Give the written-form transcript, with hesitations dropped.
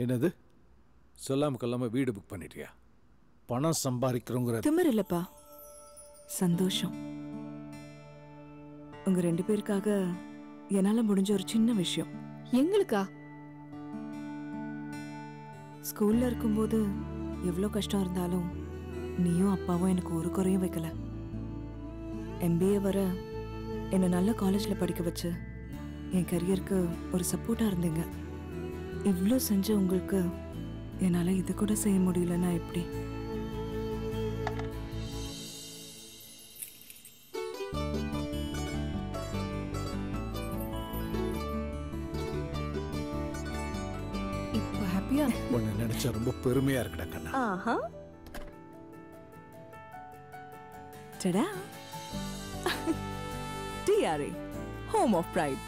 என்னது சொல்லாம கொல்லாம வீடு புக் பண்ணிட்டியா? பணம் சம்பாதிக்கிறோங்கிற திமிர் இல்லப்பா, சந்தோஷம். உங்க 2 பேருக்காக என்னால முடிஞ்ச ஒரு சின்ன விஷயம். எங்களுக்கா? ஸ்கூல்ல இருக்கும்போது எவ்வளோ கஷ்டம் இருந்தாலும் நீயும் அப்பாவும் எனக்கு ஒரு குறையும் வைக்கல. MBA வர என்னை நல்ல காலேஜில் படிக்க வச்சு என் கரியருக்கு ஒரு சப்போர்ட்டாக இருந்தீங்க. இவ்வளோ செஞ்ச உங்களுக்கு என்னால் இது கூட செய்ய முடியலன்னா எப்படி? இப்போ ஹாப்பியா? உன்னை நினைச்சா ரொம்ப பெருமையா இருக்குடா கண்ணா. ஆஹா. டடா. TRA, Home of Pride.